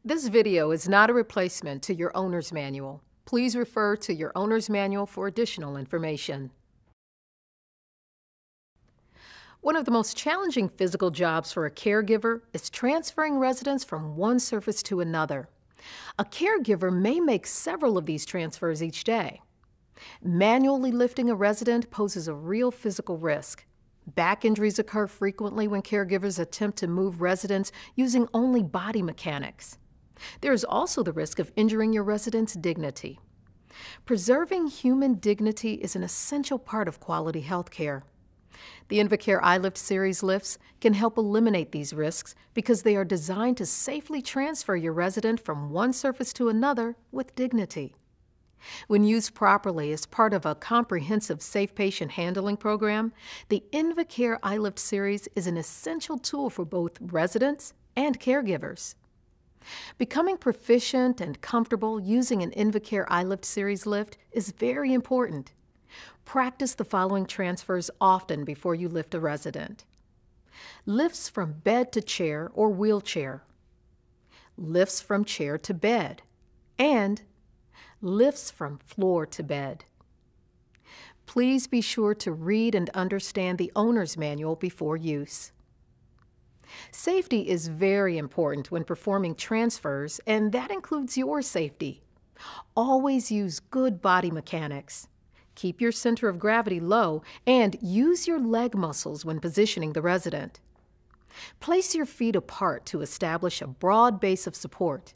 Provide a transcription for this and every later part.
This video is not a replacement to your owner's manual. Please refer to your owner's manual for additional information. One of the most challenging physical jobs for a caregiver is transferring residents from one surface to another. A caregiver may make several of these transfers each day. Manually lifting a resident poses a real physical risk. Back injuries occur frequently when caregivers attempt to move residents using only body mechanics. There is also the risk of injuring your resident's dignity. Preserving human dignity is an essential part of quality health care. The Invacare iLift series lifts can help eliminate these risks because they are designed to safely transfer your resident from one surface to another with dignity. When used properly as part of a comprehensive safe patient handling program, the Invacare iLift series is an essential tool for both residents and caregivers. Becoming proficient and comfortable using an Invacare iLift series lift is very important. Practice the following transfers often before you lift a resident. Lifts from bed to chair or wheelchair. Lifts from chair to bed. And lifts from floor to bed. Please be sure to read and understand the owner's manual before use. Safety is very important when performing transfers, and that includes your safety. Always use good body mechanics. Keep your center of gravity low and use your leg muscles when positioning the resident. Place your feet apart to establish a broad base of support.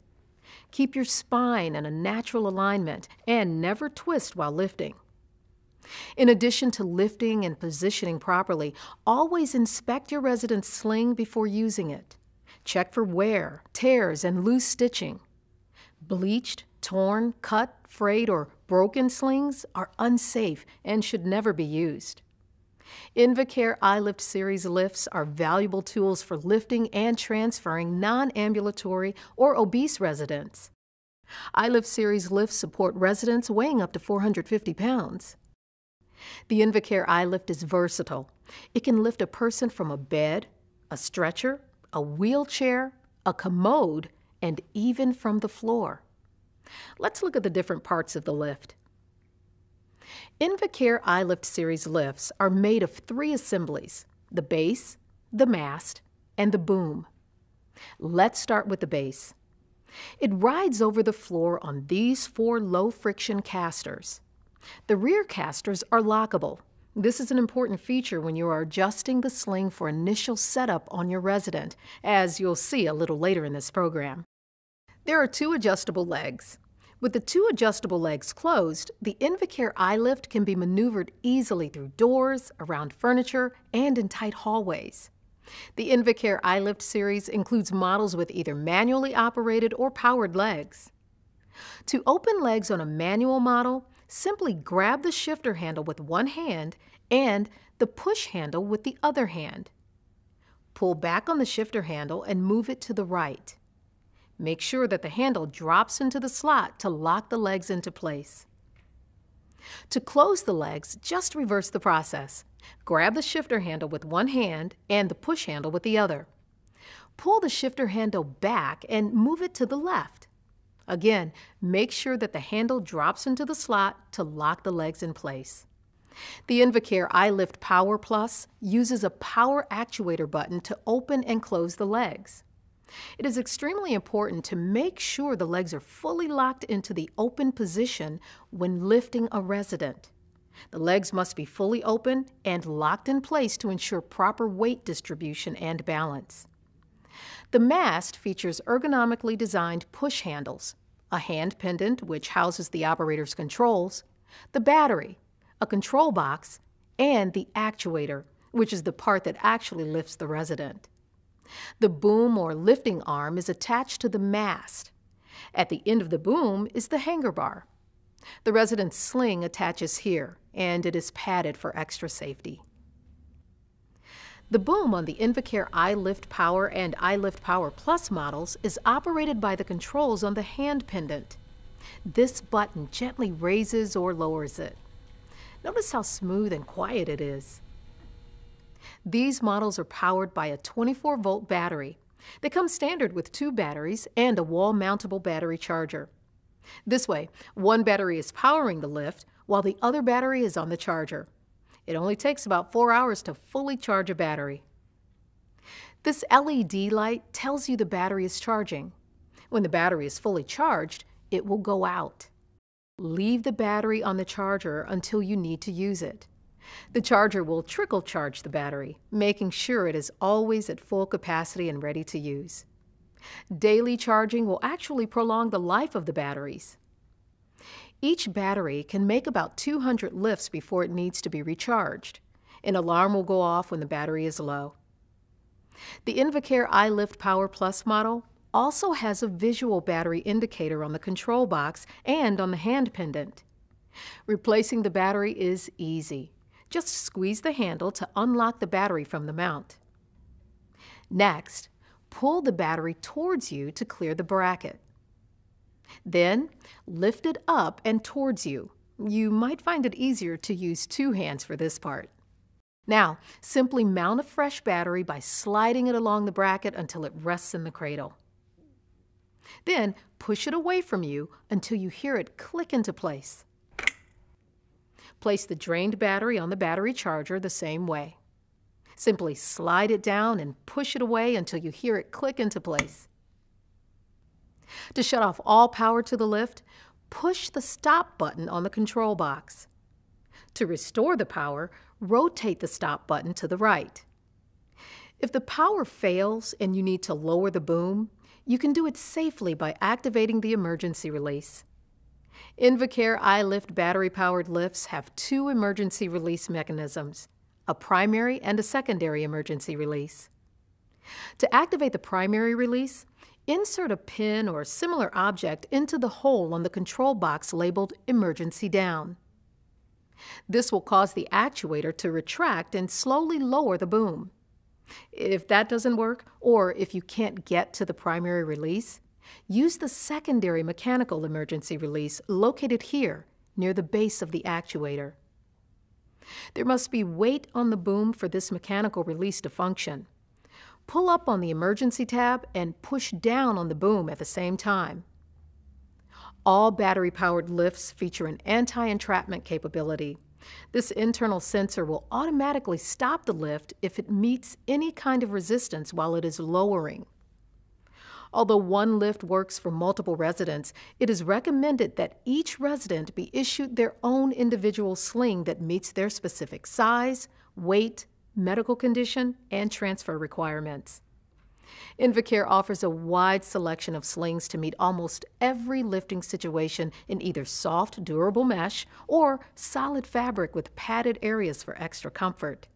Keep your spine in a natural alignment and never twist while lifting. In addition to lifting and positioning properly, always inspect your resident's sling before using it. Check for wear, tears, and loose stitching. Bleached, torn, cut, frayed, or broken slings are unsafe and should never be used. Invacare iLift series lifts are valuable tools for lifting and transferring non-ambulatory or obese residents. iLift series lifts support residents weighing up to 450 pounds. The Invacare iLift is versatile. It can lift a person from a bed, a stretcher, a wheelchair, a commode, and even from the floor. Let's look at the different parts of the lift. Invacare iLift series lifts are made of 3 assemblies: the base, the mast, and the boom. Let's start with the base. It rides over the floor on these 4 low-friction casters. The rear casters are lockable. This is an important feature when you are adjusting the sling for initial setup on your resident, as you'll see a little later in this program. There are 2 adjustable legs. With the 2 adjustable legs closed, the Invacare iLift can be maneuvered easily through doors, around furniture, and in tight hallways. The Invacare iLift series includes models with either manually operated or powered legs. To open legs on a manual model, simply grab the shifter handle with one hand and the push handle with the other hand. Pull back on the shifter handle and move it to the right. Make sure that the handle drops into the slot to lock the legs into place. To close the legs, just reverse the process. Grab the shifter handle with one hand and the push handle with the other. Pull the shifter handle back and move it to the left. Again, make sure that the handle drops into the slot to lock the legs in place. The Invacare iLift Power Plus uses a power actuator button to open and close the legs. It is extremely important to make sure the legs are fully locked into the open position when lifting a resident. The legs must be fully open and locked in place to ensure proper weight distribution and balance. The mast features ergonomically designed push handles, a hand pendant which houses the operator's controls, the battery, a control box, and the actuator, which is the part that actually lifts the resident. The boom or lifting arm is attached to the mast. At the end of the boom is the hanger bar. The resident's sling attaches here, and it is padded for extra safety. The boom on the Invacare iLift Power and iLift Power Plus models is operated by the controls on the hand pendant. This button gently raises or lowers it. Notice how smooth and quiet it is. These models are powered by a 24-volt battery. They come standard with 2 batteries and a wall-mountable battery charger. This way, one battery is powering the lift while the other battery is on the charger. It only takes about 4 hours to fully charge a battery. This LED light tells you the battery is charging. When the battery is fully charged, it will go out. Leave the battery on the charger until you need to use it. The charger will trickle charge the battery, making sure it is always at full capacity and ready to use. Daily charging will actually prolong the life of the batteries. Each battery can make about 200 lifts before it needs to be recharged. An alarm will go off when the battery is low. The Invacare iLift Power Plus model also has a visual battery indicator on the control box and on the hand pendant. Replacing the battery is easy. Just squeeze the handle to unlock the battery from the mount. Next, pull the battery towards you to clear the bracket. Then, lift it up and towards you. You might find it easier to use 2 hands for this part. Now, simply mount a fresh battery by sliding it along the bracket until it rests in the cradle. Then, push it away from you until you hear it click into place. Place the drained battery on the battery charger the same way. Simply slide it down and push it away until you hear it click into place. To shut off all power to the lift, push the stop button on the control box. To restore the power, rotate the stop button to the right. If the power fails and you need to lower the boom, you can do it safely by activating the emergency release. Invacare iLift battery-powered lifts have 2 emergency release mechanisms, a primary and a secondary emergency release. To activate the primary release, insert a pin or similar object into the hole on the control box labeled Emergency Down. This will cause the actuator to retract and slowly lower the boom. If that doesn't work, or if you can't get to the primary release, use the secondary mechanical emergency release located here near the base of the actuator. There must be weight on the boom for this mechanical release to function. Pull up on the emergency tab and push down on the boom at the same time. All battery-powered lifts feature an anti-entrapment capability. This internal sensor will automatically stop the lift if it meets any kind of resistance while it is lowering. Although one lift works for multiple residents, it is recommended that each resident be issued their own individual sling that meets their specific size, weight, medical condition, and transfer requirements. Invacare offers a wide selection of slings to meet almost every lifting situation in either soft, durable mesh or solid fabric with padded areas for extra comfort.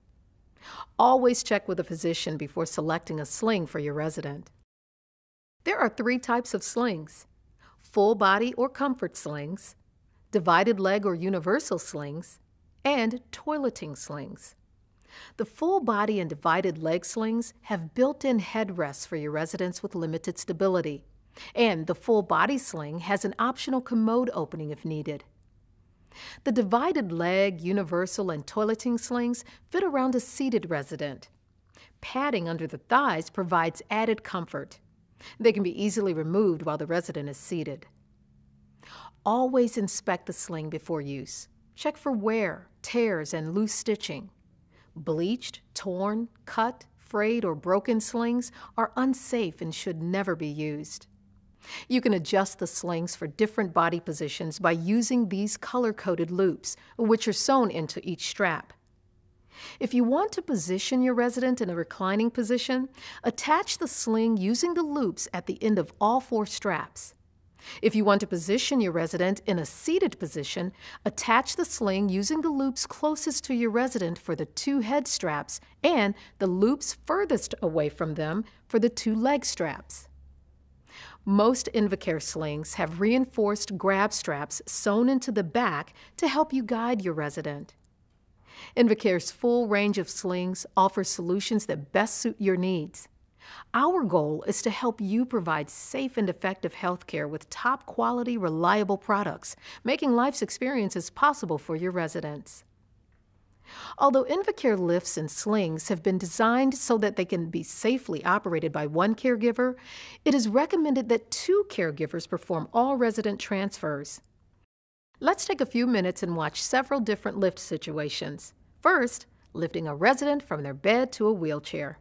Always check with a physician before selecting a sling for your resident. There are 3 types of slings: full body or comfort slings, divided leg or universal slings, and toileting slings. The full body and divided leg slings have built-in headrests for your residents with limited stability, and the full body sling has an optional commode opening if needed. The divided leg, universal, and toileting slings fit around a seated resident. Padding under the thighs provides added comfort. They can be easily removed while the resident is seated. Always inspect the sling before use. Check for wear, tears, and loose stitching. Bleached, torn, cut, frayed, or broken slings are unsafe and should never be used. You can adjust the slings for different body positions by using these color-coded loops, which are sewn into each strap. If you want to position your resident in a reclining position, attach the sling using the loops at the end of all 4 straps. If you want to position your resident in a seated position, attach the sling using the loops closest to your resident for the 2 head straps and the loops furthest away from them for the 2 leg straps. Most Invacare slings have reinforced grab straps sewn into the back to help you guide your resident. Invacare's full range of slings offers solutions that best suit your needs. Our goal is to help you provide safe and effective health care with top-quality, reliable products, making life's experiences possible for your residents. Although Invacare lifts and slings have been designed so that they can be safely operated by one caregiver, it is recommended that two caregivers perform all resident transfers. Let's take a few minutes and watch several different lift situations. First, lifting a resident from their bed to a wheelchair.